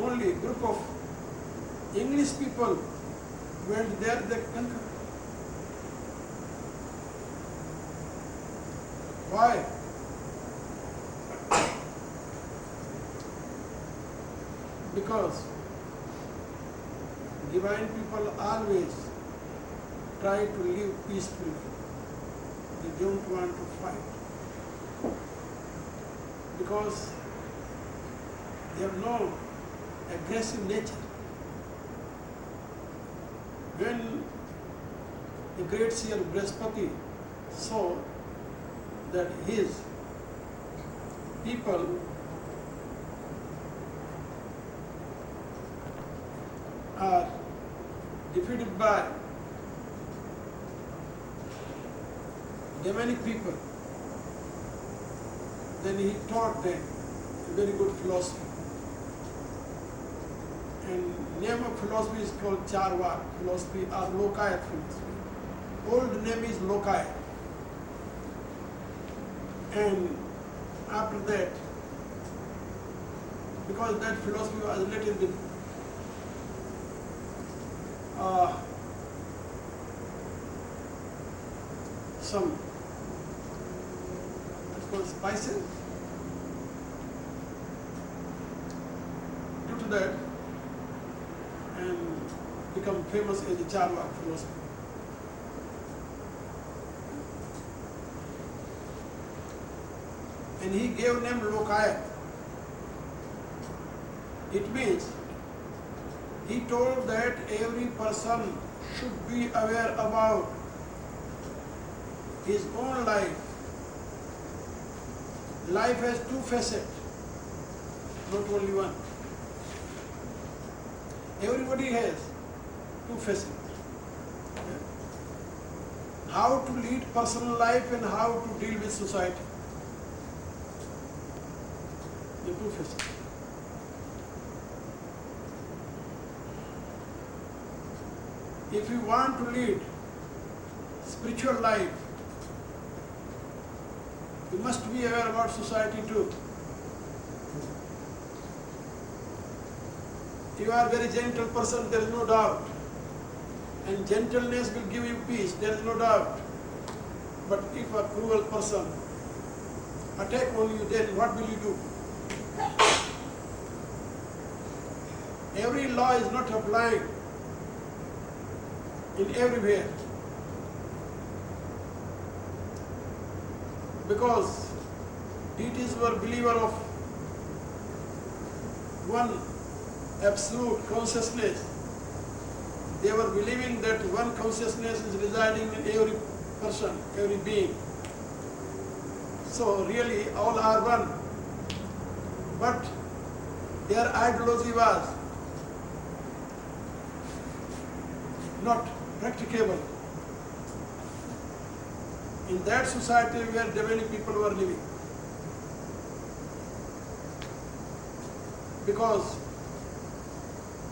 only group of English people went there, they conquered. Why? Because divine people always try to live peacefully. They don't want to fight. Because they have no aggressive nature. When the great seer Brihaspati saw that his people are defeated by demonic people, then he taught them a very good philosophy. And name of philosophy is called Charvak philosophy or Lokayat philosophy. Old name is Lokayat. And after that, because that philosophy was a little bit some what's called spices, due to that, and become famous as the Charvak philosophy. And he gave name Lokayat. It means he told that every person should be aware about his own life. Life has two facets, not only one. Everybody has two facets. How to lead personal life and how to deal with society. The two facets. If you want to lead spiritual life, you must be aware about society too. You are a very gentle person, there is no doubt. And gentleness will give you peace, there is no doubt. But if a cruel person attack on you, then what will you do? Every law is not applied in everywhere. Because deities were believer of one absolute consciousness. They were believing that one consciousness is residing in every person, every being. So really all are one. But their ideology was not practicable. In that society where many people were living. Because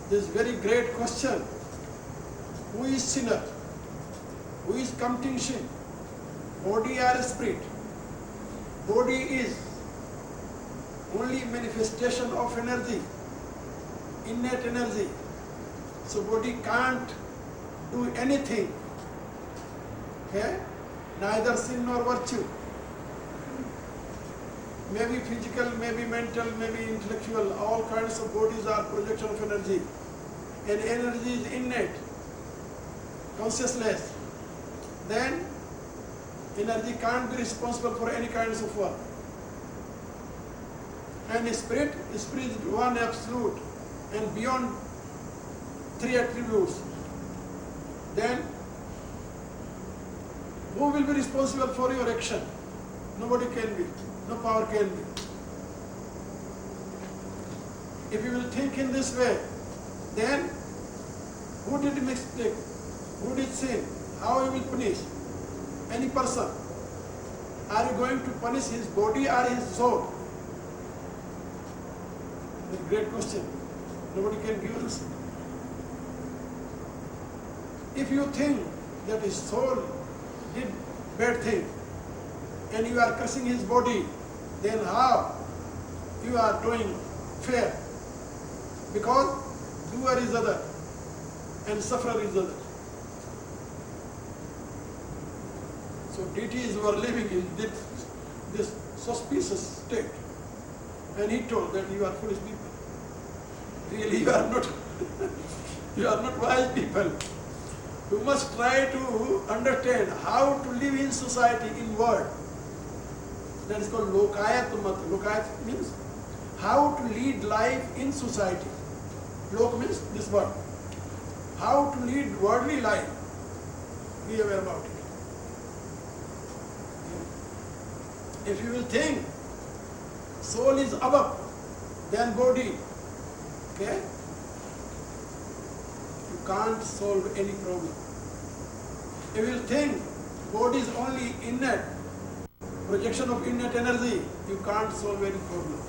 this very great question, who is sinner? Who is committing sin? Body or spirit? Body is only manifestation of energy, innate energy. So body can't do anything. Okay? Neither sin nor virtue. Maybe physical, maybe mental, maybe intellectual, all kinds of bodies are projection of energy. And energy is innate, consciousness. Then energy can't be responsible for any kinds of work. And spirit is one absolute and beyond three attributes. Then who will be responsible for your action? Nobody can be. No power can be. If you will think in this way, then who did mistake? Who did sin? How you will punish any person? Are you going to punish his body or his soul? That's a great question. Nobody can give answer. If you think that his soul did bad thing and you are cursing his body, then how you are doing fair? because doer is other and sufferer is other. So deities were living in this suspicious state. And he told that you are foolish people. Really, you are not, you are not wise people. You must try to understand how to live in society, in world. That is called lokayat mat. Lokayat means how to lead life in society. Lok means this world. How to lead worldly life. Be aware about it. If you will think soul is above than body, okay, you can't solve any problem. If you will think body is only innate, projection of innate energy, you can't solve any problem.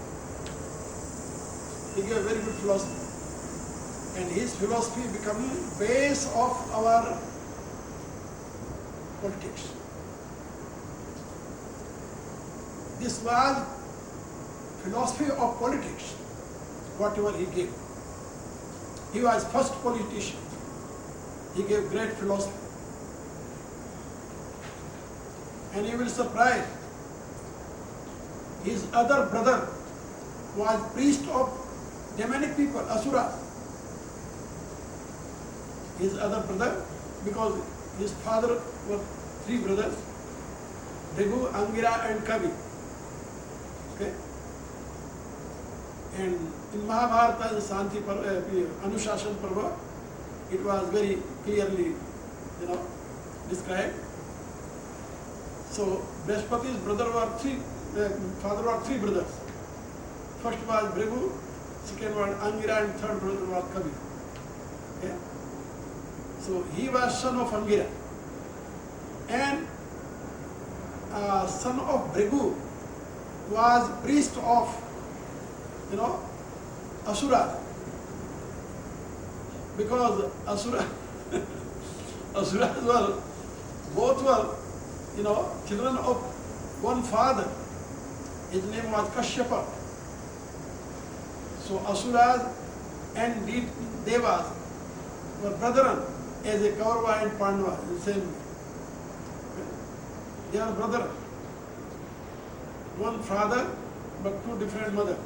He gave a very good philosophy. And his philosophy became base of our politics. This was philosophy of politics, whatever he gave. He was first politician. He gave great philosophy. And you will be surprised, his other brother was priest of demonic people, asuras. His other brother, because his father were three brothers, Bhrigu, Angira and Kavi. Okay? And in Mahabharata, the Santi Anushasana Parva, it was very clearly, described. So Brihaspati's brother were father were three brothers. First was Bhrigu, second was Angira, and third brother was Kavi. Okay? So he was son of Angira, and son of Bhrigu was priest of, Asura. Because Asuras were, both were, children of one father. His name was Kashyapa. So Asuras and Devas were brethren, as a Kaurava and Pandava, the same way. They are brethren. One father, but two different mothers.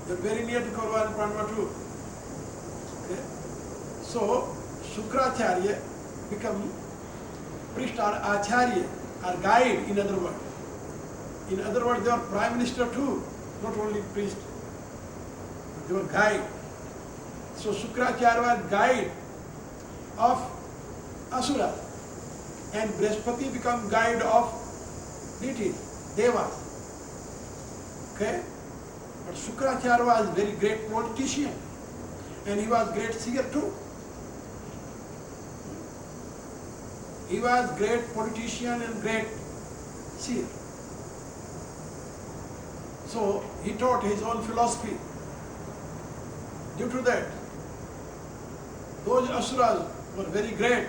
They are very near to Kaurava and Pandava too. Okay? So, Shukracharya become priest or Acharya, or guide in other words. In other words, they are prime minister too, not only priest. They were guide. So Shukracharya was guide of Asura, and Brihaspati become guide of deities, Devas. Okay? But Shukracharya was very great politician, and he was great seer too. He was great politician and great seer. So he taught his own philosophy. Due to that, those asuras were very great.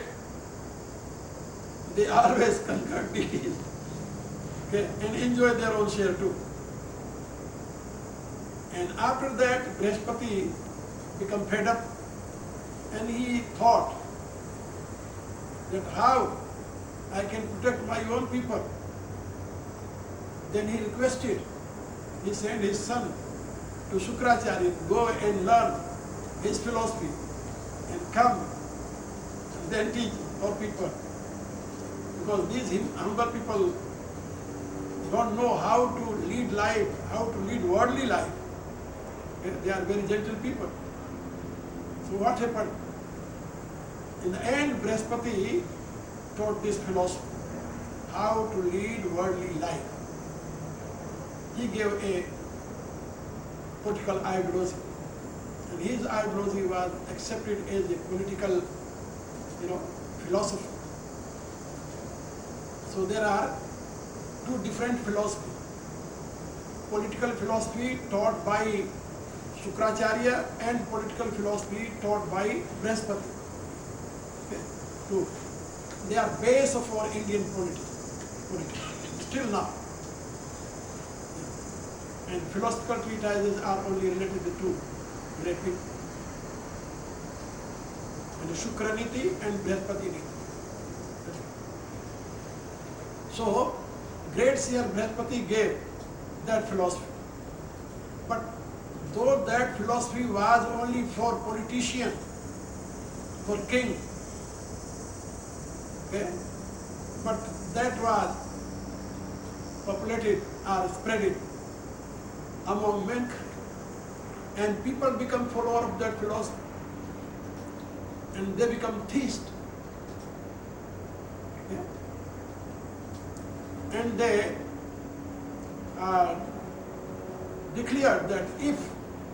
They always conquered deities, okay, and enjoyed their own share too. And after that, Brihaspati became fed up, and he thought that how I can protect my own people. Then he requested, he sent his son to Shukracharya, go and learn his philosophy and come and then teach our people. Because these humble people don't know how to lead life, how to lead worldly life. They are very gentle people. So what happened? In the end, Brihaspati taught this philosophy, how to lead worldly life. He gave a political ideology, and his ideology was accepted as a political, philosophy. So there are two different philosophies. Political philosophy taught by Shukracharya and political philosophy taught by Brihaspati. Okay. Two. They are base of our Indian politics still now. And philosophical treatises are only related to two great people. And Shukraniti and Brihaspati Niti. So, great seer Brihaspati gave that philosophy. But though that philosophy was only for politicians, for king, okay, but that was populated or spreaded among mankind, and people become followers of that philosophy, and they become theists. Okay? And they declared that if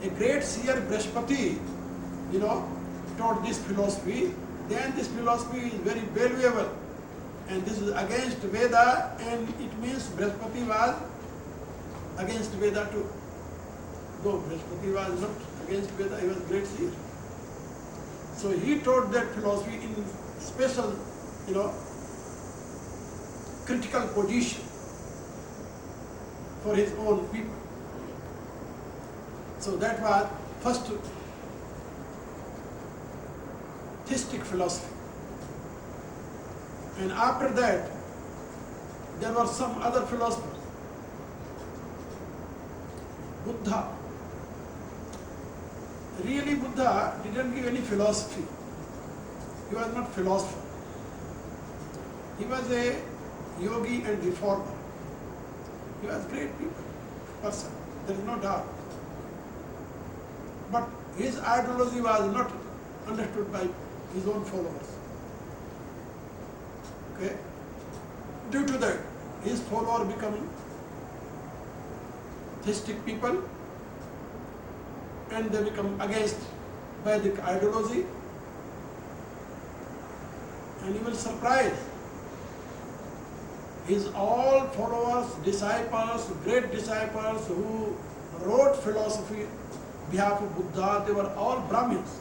a great seer Brihaspati, taught this philosophy, then this philosophy is very valuable, and this is against Veda, and it means Brihaspati was against Veda too. Though Brihaspati was not against Veda, he was a great seer. So he taught that philosophy in special, critical position for his own people. So that was first theistic philosophy. And after that, there were some other philosophers. Buddha. Really, Buddha didn't give any philosophy. He was not philosopher. He was a yogi and reformer. He was a great person. There is no doubt. But his ideology was not understood by his own followers. Okay? Due to that, his followers become theistic people, and they become against Vedic ideology. And you will surprise, his all followers, disciples, great disciples who wrote philosophy on behalf of Buddha, they were all Brahmins.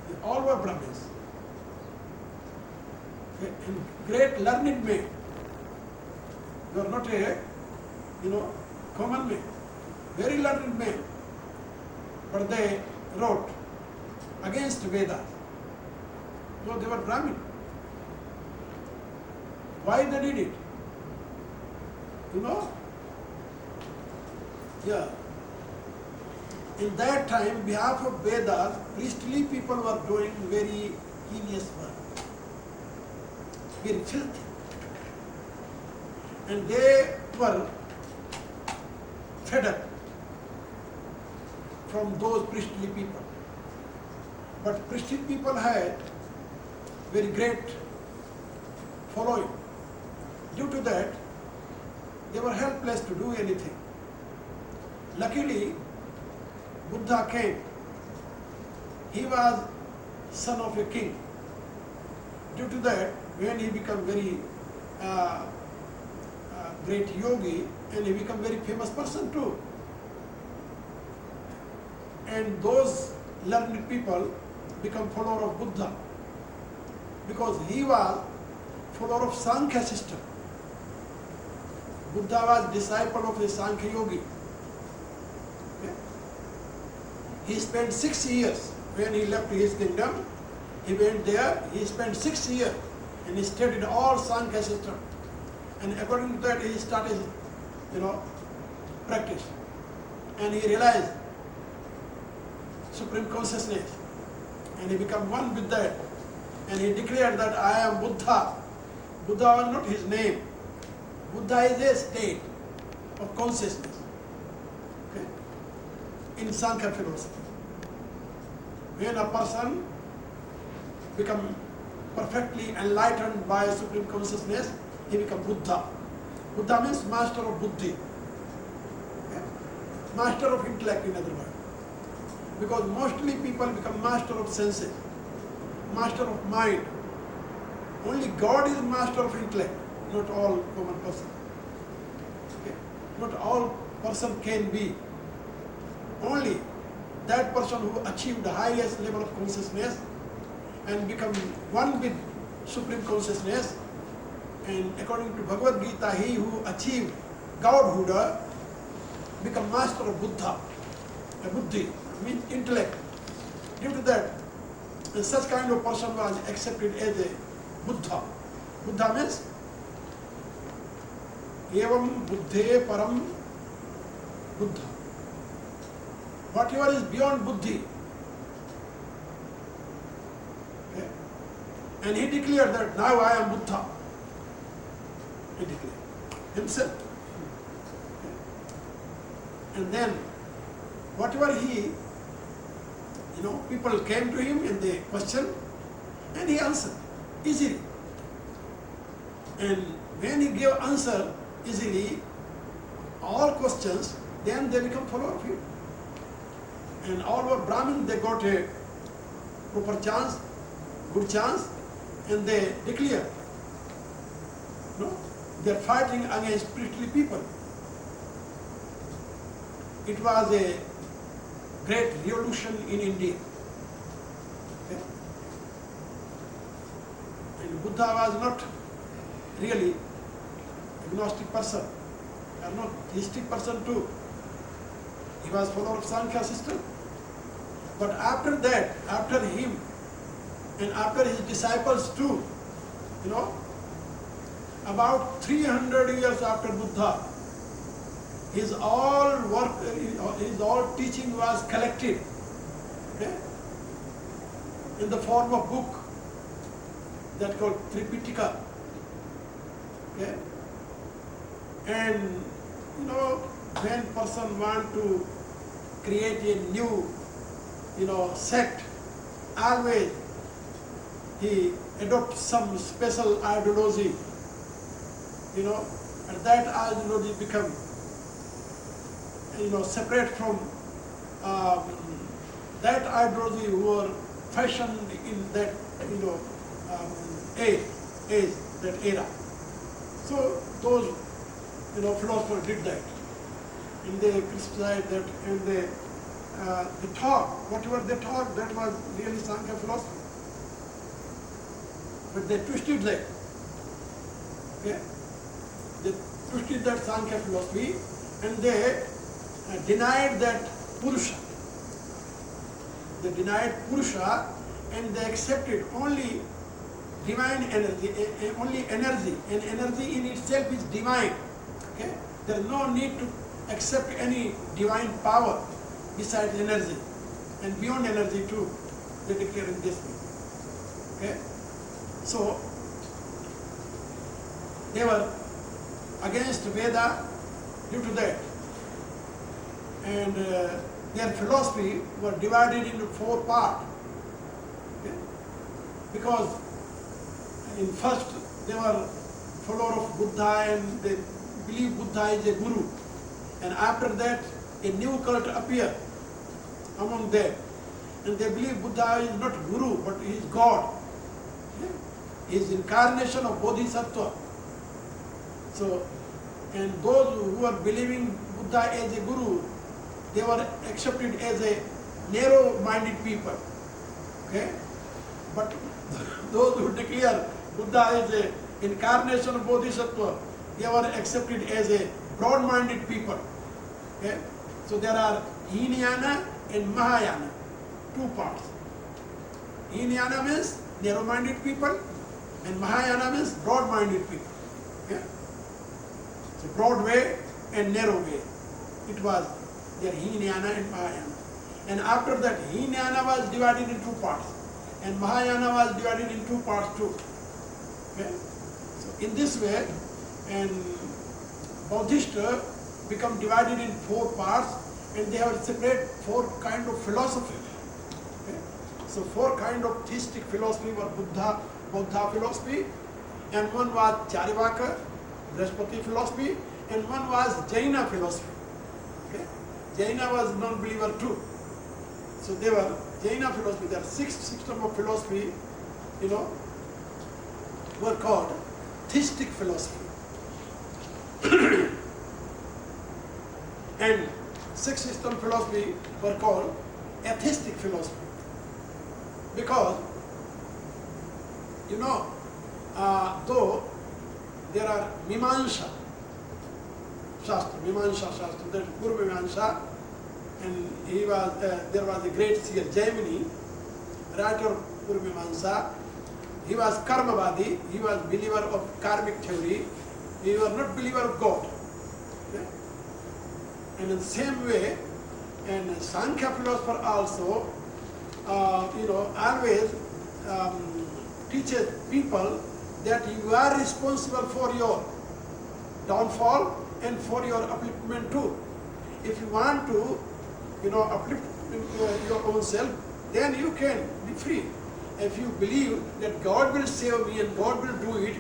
They all were Brahmins. And great learned men. They were not a, common men. Very learned men. But they wrote against Vedas. So they were Brahmin. Why they did it? Yeah. In that time, behalf of Vedas, priestly people were doing very heinous work, very filthy. And they were fed up from those priestly people. But priestly people had very great following. Due to that, they were helpless to do anything. Luckily, Buddha came. He was son of a king. Due to that, when he became very great yogi, and he became very famous person too. And those learned people become follower of Buddha, because he was follower of Sankhya system. Buddha was disciple of a Sankhya yogi. Okay? He spent 6 years when he left his kingdom. He went there, he spent 6 years and he studied all Sankhya system. And according to that, he started, practice. And he realized supreme consciousness. And he became one with that. And he declared that I am Buddha. Buddha was not his name. Buddha is a state of consciousness. Okay? In Sankhya philosophy. When a person becomes perfectly enlightened by supreme consciousness, he becomes Buddha. Buddha means master of buddhi. Okay? Master of intellect, in other words. Because mostly people become master of senses, master of mind. Only God is master of intellect, not all common person. Okay? Not all person can be. Only that person who achieved the highest level of consciousness and become one with supreme consciousness. And according to Bhagavad Gita, he who achieved godhood, become master of Buddha, a buddhi, means intellect. Due to that, such kind of person was accepted as a Buddha. Buddha means evam buddhe param Buddha. Whatever is beyond buddhi. Okay? And he declared that now I am Buddha. He declared himself. Okay? And then whatever he, people came to him and they questioned and he answered easily. And when he gave answer easily, all questions, then they become follower of him. And all were Brahmin, they got a proper chance, good chance, and they declare, they are fighting against priestly people. It was a great revolution in India. Okay? And Buddha was not really agnostic person, or not theistic person too. He was follower of Sankhya system. But after that, after him, and after his disciples too, about 300 years after Buddha, his all work, his all teaching was collected, okay, in the form of book that called Tripitaka. Okay? And when person want to create a new, sect, always he adopts some special ideology, and that ideology become, separate from that ideology who were fashioned in that, age, that era. So those, philosophers did that. And they criticized that, and they taught, whatever they taught, that was really Sankhya philosophy. But they twisted that. Okay? They twisted that Sankhya philosophy, and they denied that Purusha. They denied Purusha, and they accepted only divine energy, only energy, and energy in itself is divine. Okay? There is no need to accept any divine power besides energy, and beyond energy too, they declare in this way. Okay? So, they were against Veda due to that. And their philosophy were divided into 4 parts. Okay? Because in first they were follower of Buddha and they believe Buddha is a guru. And after that a new cult appeared among them. And they believe Buddha is not guru but he is God. Okay? He is incarnation of Bodhisattva. So, and those who were believing Buddha as a guru, they were accepted as a narrow-minded people. Okay? But those who declare Buddha is an incarnation of Bodhisattva, they were accepted as a broad-minded people. Okay? So there are Hinayana and Mahayana, 2 parts. Hinayana means narrow-minded people, and Mahayana means broad-minded people. Okay? So broad way and narrow way. It was there Hinayana and Mahayana. And after that Hinayana was divided in 2 parts. And Mahayana was divided in 2 parts too. Okay? So in this way, and Buddhist become divided in 4 parts, and they have separate 4 kind of philosophy. Okay? So 4 kind of theistic philosophy were Buddha philosophy, and one was Charivaka, Brihaspati philosophy, and one was Jaina philosophy. Okay? Jaina was non-believer too. So they were Jaina philosophy. There are 6 systems of philosophy, were called theistic philosophy. And 6 system philosophy were called atheistic philosophy. Because, though there are Mimamsa, Shastra, Mimamsa Shastra, that is Purva Mimamsa. And there was a great seer, Jaimini, writer of Purva Mimamsa. He was Karmavadi, he was believer of karmic theory, he was not believer of God. Okay? And in the same way, and Sankhya philosopher also, always teaches people that you are responsible for your downfall and for your upliftment too. If you want to, uplift your own self, then you can be free. If you believe that God will save me and God will do it,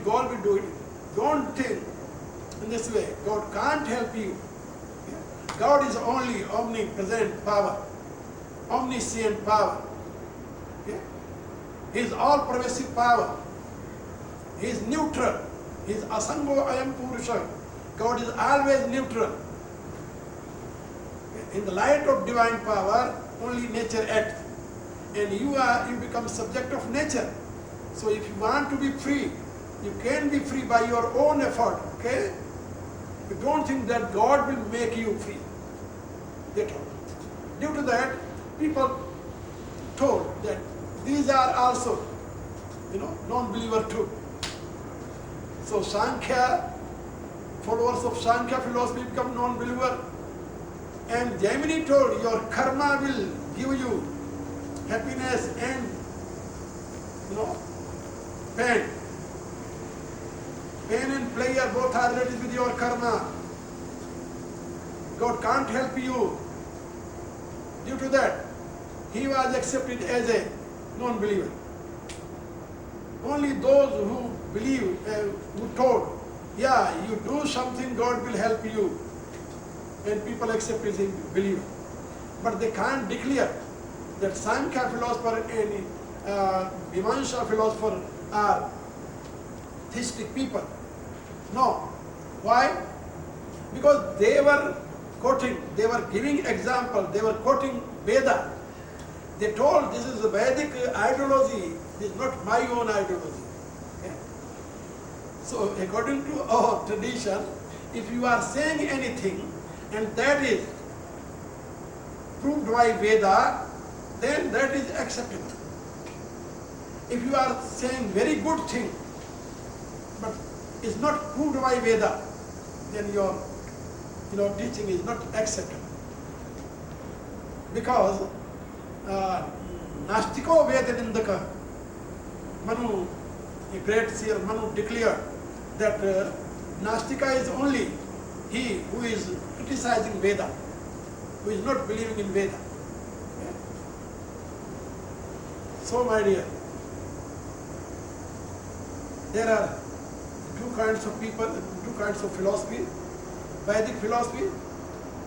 don't think in this way. God can't help you. God is only omnipresent power, omniscient power. He is all-pervasive power. He is neutral. He is asango ayam purusha. God is always neutral. In the light of divine power, only nature acts. And you become subject of nature. So if you want to be free, you can be free by your own effort. Okay? You don't think that God will make you free. Get out. Due to that, people told that these are also, non-believer too. So Sankhya, followers of Sankhya philosophy become non-believer. And Jaimini told your karma will give you happiness and pain. Pain and pleasure both are related with your karma. God can't help you. Due to that, he was accepted as a non-believer. Only those who believe, who told, you do something, God will help you, and people accept as a believer. But they can't declare that Sankhya philosopher and Mimamsa philosopher are theistic people. No. Why? Because they were giving example, they were quoting Veda. They told this is a Vedic ideology, this is not my own ideology. Okay? So according to our tradition, if you are saying anything and that is proved by Veda, then that is acceptable. If you are saying very good thing, but is not proved by Veda, then your teaching is not acceptable. Because Nastiko Vedanindaka, Manu, a great seer Manu declared that Nastika is only he who is criticizing Veda, who is not believing in Veda. Okay? So my dear, there are two kinds of people, two kinds of philosophy, Vedic philosophy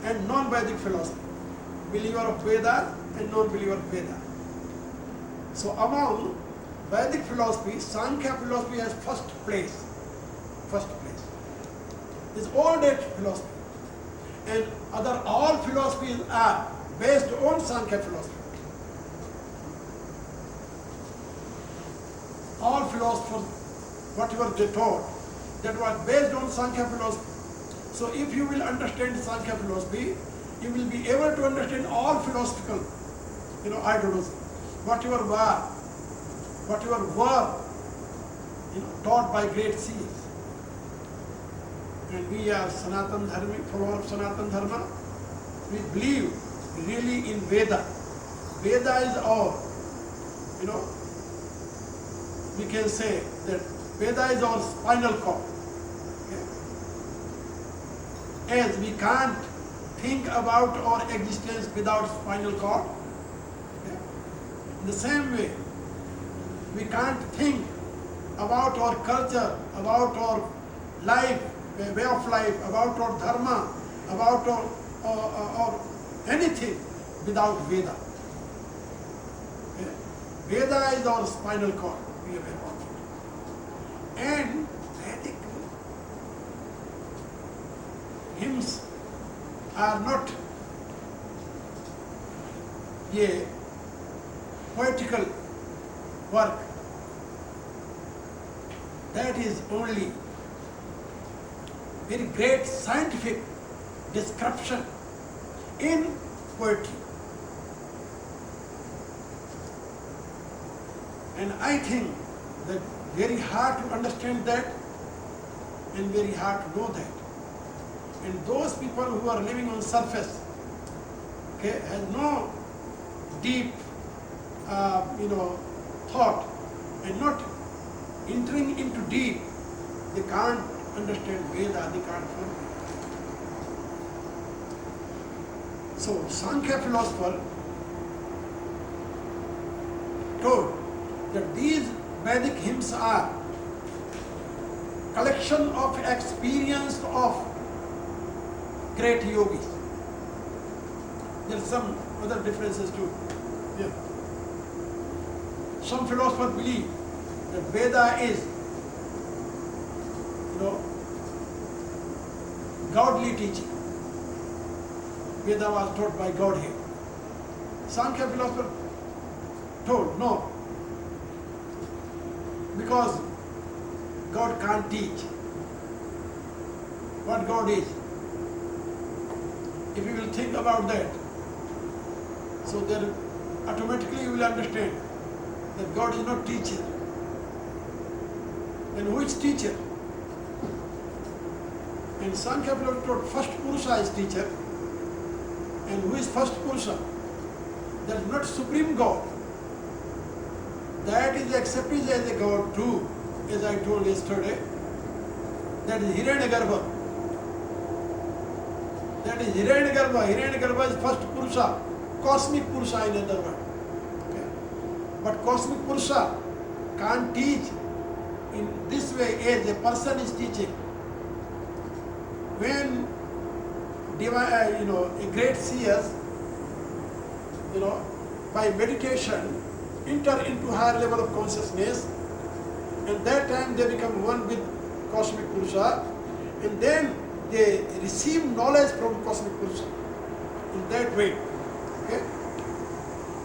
and non-Vedic philosophy, believer of Veda and non-believer of Veda. So among Vedic philosophy, Sankhya philosophy has first place. It's old age philosophy. And all philosophies are based on Sankhya philosophy. All philosophers, whatever they taught, that was based on Sankhya philosophy. So if you will understand Sankhya philosophy, you will be able to understand all philosophical, ideology, whatever were, taught by great seers. And we are Sanatan Dharma, followers of Sanatan Dharma. We believe really in Veda. Veda is our, we can say that Veda is our spinal cord. Okay? As we can't think about our existence without spinal cord. Okay? In the same way, we can't think about our culture, about our life, way of life, about our dharma, about our anything without Veda. Okay? Veda is our spinal cord. We are aware of it. And Vedic hymns are not a poetical work. That is only very great scientific description in poetry. And I think that very hard to understand that and very hard to know that. And those people who are living on surface, okay, has no deep, thought and not entering into deep, they can't understand Veda, they can't follow it. So Sankhya philosopher told that these Vedic hymns are collection of experience of great yogis. There are some other differences too. Yeah. Some philosophers believe that Veda is, godly teaching. Veda was taught by Godhead. Sankhya philosopher told no, because God can't teach what God is. If you will think about that, so then automatically you will understand that God is not teacher. And who is teacher? And Sankhya philosopher taught first Purusha is teacher. And who is first Purusha? That is not supreme God. That is accepted as a God too, as I told yesterday. That is Hiranyagarbha. That is Hiranyagarbha. Hiranyagarbha is first Purusha, cosmic Purusha in other words. Okay. But cosmic Purusha can't teach in this way as a person is teaching. When a great seers, by meditation, enter into higher level of consciousness, and that time they become one with cosmic Purusha, and then they receive knowledge from cosmic Purusha in that way. Okay?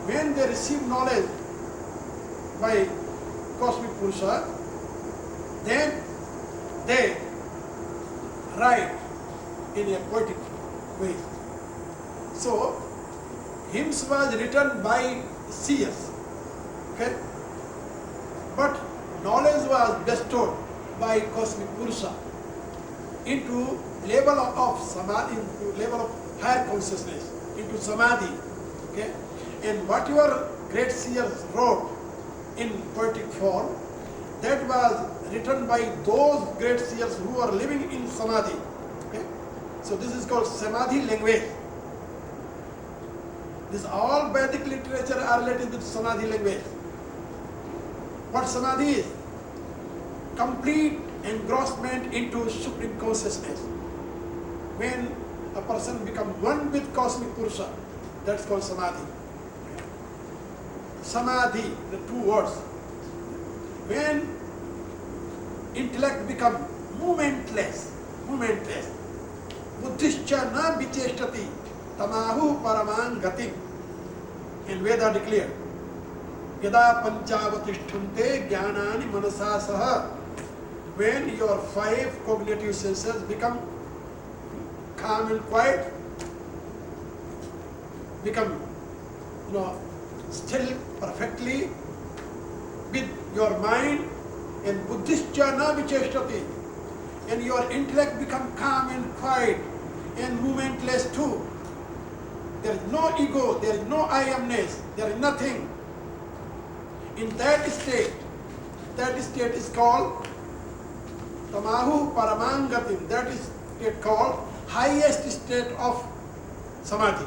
When they receive knowledge by cosmic Purusha, then they write in a poetic way. So, hymns was written by seers, okay? But knowledge was bestowed by cosmic Purusha into level of samadhi, into level of higher consciousness, into samadhi, okay? And whatever great seers wrote in poetic form, that was written by those great seers who are living in samadhi. Okay? So this is called samadhi language. This all Vedic literature are related with samadhi language. What samadhi is? Complete engrossment into supreme consciousness. When a person becomes one with cosmic Purusha, that's called samadhi. Samadhi, the two words. When intellect becomes momentless, buddhischa na vicheshtati tamahu paramang gatim. In Veda declared, yada panchavatishtante jnanani manasa saha. When your five cognitive senses become calm and quiet, become still perfectly with your mind, and buddhischa na vicheshtati, and your intellect become calm and quiet and movementless too. There is no ego, there is no I amness, there is nothing. In that state is called tamahu paramangatim. That is called highest state of samadhi.